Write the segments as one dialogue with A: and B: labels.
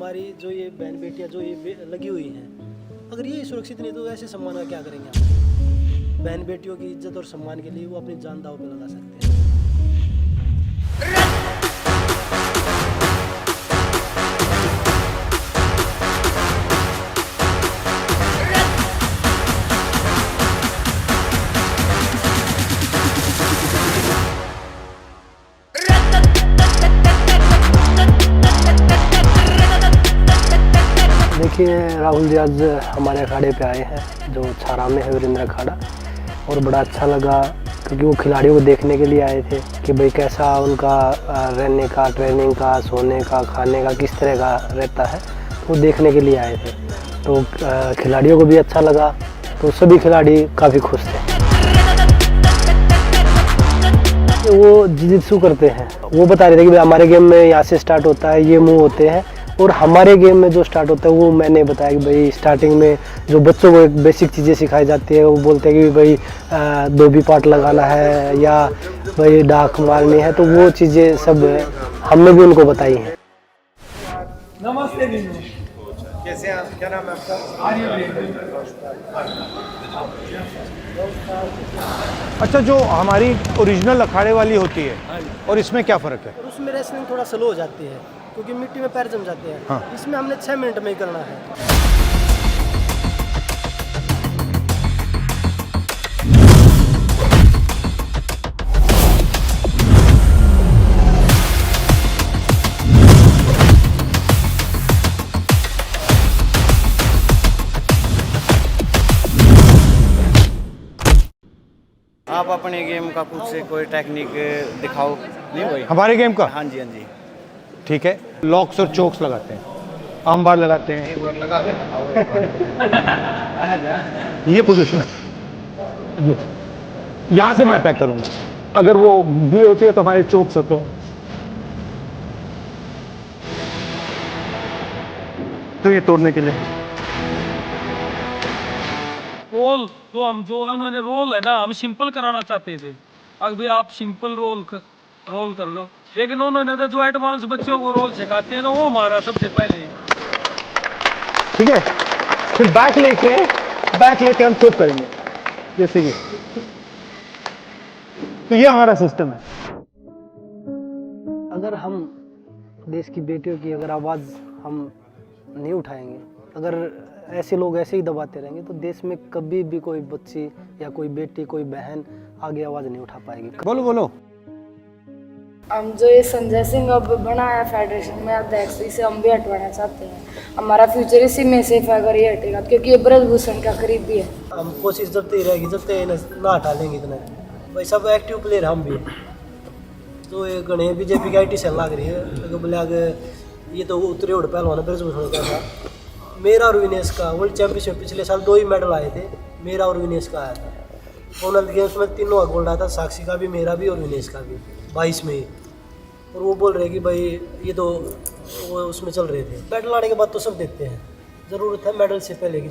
A: हमारी जो ये बहन बेटियां जो ये लगी हुई हैं, अगर ये सुरक्षित नहीं तो ऐसे सम्मान का क्या करेंगे हम? बहन बेटियों की इज्जत और सम्मान के लिए वो अपनी जान दांव पे लगा सकते हैं। देखिए राहुल जी आज हमारे अखाड़े पे आए हैं जो छारा में है वीरेंद्र अखाड़ा, और बड़ा अच्छा लगा क्योंकि वो खिलाड़ियों को देखने के लिए आए थे कि भाई कैसा उनका रहने का, ट्रेनिंग का, सोने का, खाने का किस तरह का रहता है, तो वो देखने के लिए आए थे। तो खिलाड़ियों को भी अच्छा लगा, तो सभी खिलाड़ी काफ़ी खुश थे। वो जिजित्सु करते हैं, वो बता रहे थे कि भाई हमारे गेम में यहाँ से स्टार्ट होता है, ये मूव होते हैं, और हमारे गेम में जो स्टार्ट होता है वो मैंने बताया कि भाई स्टार्टिंग में जो बच्चों को एक बेसिक चीज़ें सिखाई जाती है, वो बोलते हैं कि भाई धोबी पाट लगाना है या भाई डाक मारनी है, तो वो चीज़ें सब हमने भी उनको बताई हैं।
B: नमस्ते बिंदु,
C: कैसे हैं आप? क्या नाम है आपका? अच्छा, जो हमारी ओरिजिनल अखाड़े वाली होती है और इसमें क्या फ़र्क है?
A: और उसमें रेसलिंग थोड़ा स्लो हो जाती है क्योंकि मिट्टी में पैर जम जाते हैं।
C: हाँ।
A: इसमें हमने 6 मिनट में ही करना है।
D: आप अपने गेम का कुछ से कोई टेक्निक दिखाओ। नहीं भाई,
C: हमारे गेम का?
D: हाँ जी हाँ जी।
C: ठीक है, लॉक्स और चोक्स लगाते हैं, आम बार लगाते हैं, ये पोजीशन है, यहाँ से मैं अटैक करूंगा। अगर वो भी होती है तो हमारे चोक्स होते हैं, तो ये तोड़ने के लिए
B: रोल तो हम जो उन्होंने रोल है ना, हम सिंपल कराना चाहते थे। अब भी आप सिंपल रोल कर लो, लेकिन उन्होंने तो जो एडवांस बच्चों को रोल सिखाते हैं ना, वो हमारा सबसे पहले।
C: ठीक है। फिर बैक लेके हम चोक करेंगे, जैसे ये। तो ये हमारा सिस्टम है।
A: अगर हम देश की बेटियों की अगर आवाज़ हम नहीं उठाएंगे, अगर ऐसे लोग ऐसे ही दबाते रहेंगे, तो देश में कभी भी कोई बच्ची या कोई बेटी, कोई बहन आगे आवाज़ नहीं उठा पाएगी।
C: बोलो।
E: हम जो ये संजय सिंह अब बना है फेडरेशन में अध्यक्ष, इसे हम भी हटवाना चाहते हैं। हमारा फ्यूचर इसी में सेफ है अगर ये हटेगा, क्योंकि ये ब्रजभूषण का करीबी है।
A: हम कोशिश जब तक रहेगी, जब तक ना हटा लेंगे इतना। भाई सब एक्टिव प्लेयर हम भी हैं। तो ये गणे बीजेपी की IT सेल लग रही है, तो बोले आगे ये तो उतरे उड़ पहलवान ब्रजभूषण का था। मेरा और विनेश का वर्ल्ड चैंपियनशिप पिछले साल 2 ही मेडल आए थे, मेरा और विनेश का आया था। कॉमनवेल्थ गेम्स में तीनों का गोल्ड आया था, साक्षी का भी, मेरा भी और विनेश का भी 22 में ही। और वो बोल रहे कि भाई ये तो वो उसमें चल रहे थे। मेडल आने के बाद तो सब देखते हैं, ज़रूरत है मेडल से पहले की।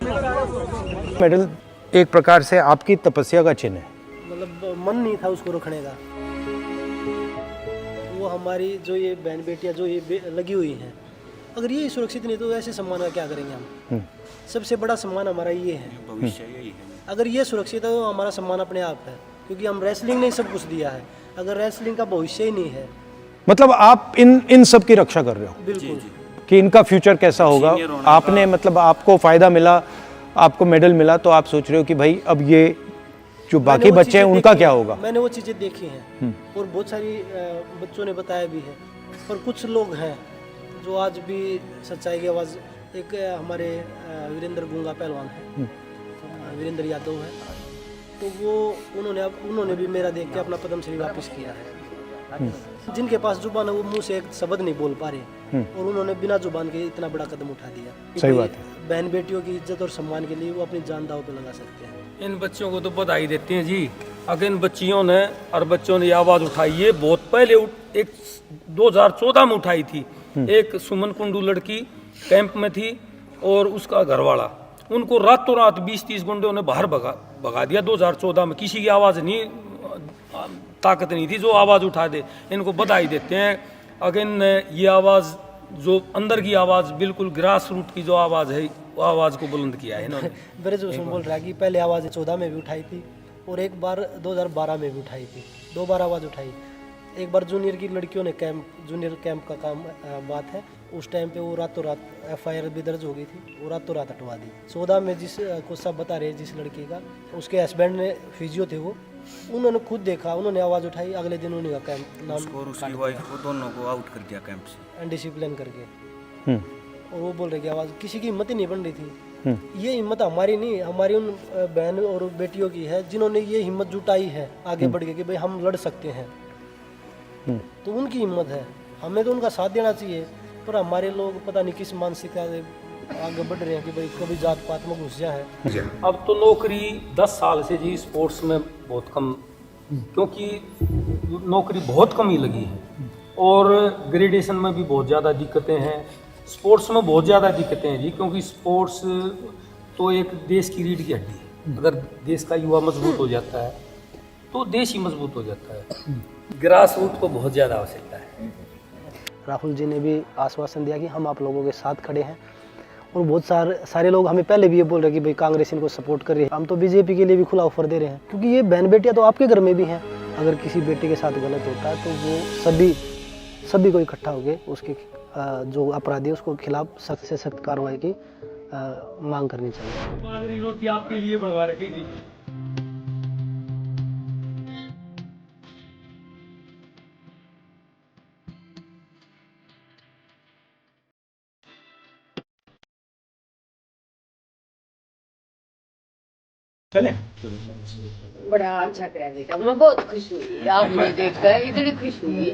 C: मेडल एक प्रकार से आपकी तपस्या का चिन्ह है।
A: मतलब मन नहीं था उसको रखने का। वो हमारी जो ये बहन बेटियां जो ये लगी हुई हैं, अगर ये सुरक्षित नहीं तो ऐसे सम्मान का क्या करेंगे हम? सबसे बड़ा सम्मान हमारा ये है,
D: भविष्य यही है।
A: अगर ये सुरक्षित है तो हमारा सम्मान अपने आप है, क्योंकि हम रेसलिंग ने सब कुछ दिया है। अगर रेसलिंग का भविष्य ही नहीं है,
C: मतलब आप इन सब की रक्षा कर रहे हो
A: बिल्कुल
C: कि इनका फ्यूचर कैसा होगा। आपने मतलब आपको फायदा मिला, आपको मेडल मिला, तो आप सोच रहे हो कि भाई अब ये जो बाकी बच्चे हैं उनका क्या होगा।
A: मैंने वो चीज़ें देखी हैं और बहुत सारी बच्चों ने बताया भी है। और कुछ लोग हैं जो आज भी सच्चाई की आवाज़, एक हमारे वीरेंद्र गूंगा पहलवान है, वीरेंद्र यादव है, तो वो उन्होंने भी मेरा देख के अपना पद्मश्री वापस किया है। जिनके पास जुबान है वो मुंह से एक शब्द नहीं बोल पा रहे, और उन्होंने बिना जुबान के इतना बड़ा कदम उठा दिया।
C: सही बात है।
A: बहन बेटियों की इज्जत और सम्मान के लिए वो अपनी जान दांव पे लगा सकते हैं।
B: इन बच्चों को तो बधाई देते हैं जी। अगर इन बच्चियों ने और बच्चों ने आवाज़ उठाई, ये बहुत पहले एक 2014 में उठाई थी। एक सुमन कुंडू लड़की कैंप में थी और उसका घरवाला, उनको रातों रात 20-30 गुंडों ने बाहर भगा दिया 2014 में। किसी की आवाज़ नहीं, ताकत नहीं थी जो आवाज़ उठा दे। इनको बधाई देते हैं। अगर ये आवाज़ जो अंदर की आवाज़, बिल्कुल ग्रास रूट की जो आवाज़ है, वो आवाज़ को बुलंद किया है इन्होंने।
A: ब्रजभूषण बोल रहा है कि पहले आवाज़ 14 में भी उठाई थी और एक बार 2012 में भी उठाई थी, 2 बार आवाज़ उठाई। एक बार जूनियर की लड़कियों ने जूनियर कैंप का काम बात है, उस टाइम पे वो रातों रात FIR भी दर्ज हो गई थी, वो रातों रात हटवा दी। 14 में जिस को सब बता रहे हैं, जिस लड़की का, उसके हस्बैंड ने फिजियो थे वो, उन्होंने खुद देखा, उन्होंने आवाज़ उठाई, अगले दिन उन्हीं का कैंप
D: और उसकी वाइफ को दोनों को आउट कर दिया कैंप से
A: अनडिसिप्लिन करके। और वो बोल रहे कि आवाज़ किसी की हिम्मत ही नहीं बन रही थी। ये हिम्मत हमारी नहीं, हमारी उन बहन और बेटियों की है जिन्होंने ये हिम्मत जुटाई है आगे बढ़ के कि भाई हम लड़ सकते हैं। तो उनकी हिम्मत है, हमें तो उनका साथ देना चाहिए। पर हमारे लोग पता नहीं किस मानसिकता से आगे बढ़ रहे हैं कि भाई कभी जात पात में घुस जाए।
B: अब तो नौकरी 10 साल से जी स्पोर्ट्स में बहुत कम, क्योंकि नौकरी बहुत कम ही लगी है और ग्रेडेशन में भी बहुत ज़्यादा दिक्कतें हैं, स्पोर्ट्स में बहुत ज़्यादा दिक्कतें हैं जी, क्योंकि स्पोर्ट्स तो एक देश की रीढ़ की हड्डी है। अगर देश का युवा मजबूत हो जाता है तो देश ही मजबूत हो जाता है। ग्रास रूट को बहुत ज़्यादा आवश्यकता है।
A: राहुल जी ने भी आश्वासन दिया कि हम आप लोगों के साथ खड़े हैं और बहुत सारे लोग हमें पहले भी ये बोल रहे हैं कि भाई कांग्रेस इनको सपोर्ट कर रही है, हम तो बीजेपी के लिए भी खुला ऑफर दे रहे हैं, क्योंकि ये बहन बेटियां तो आपके घर में भी हैं। अगर किसी बेटे के साथ गलत होता है तो वो सभी को इकट्ठा होकर उसके जो अपराधी है उसको खिलाफ सख्त से सख्त कार्रवाई की मांग करनी चाहिए।
B: रोटी आपके लिए बनवा रखी थी।
F: बड़ा अच्छा कह देखा, मैं बहुत खुश हुई आपने देखकर, इतनी खुश हुई।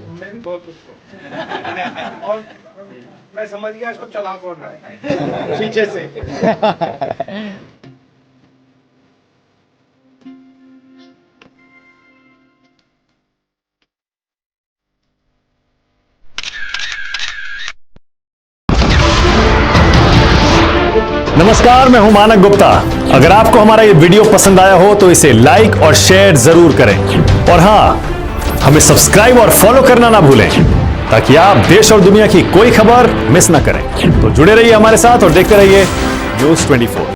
G: और मैं समझ गया इसको चला कौन रहा है पीछे से।
H: नमस्कार, मैं हूं मानक गुप्ता। अगर आपको हमारा ये वीडियो पसंद आया हो तो इसे लाइक और शेयर जरूर करें और हाँ, हमें सब्सक्राइब और फॉलो करना ना भूलें ताकि आप देश और दुनिया की कोई खबर मिस ना करें। तो जुड़े रहिए हमारे साथ और देखते रहिए न्यूज़ 24।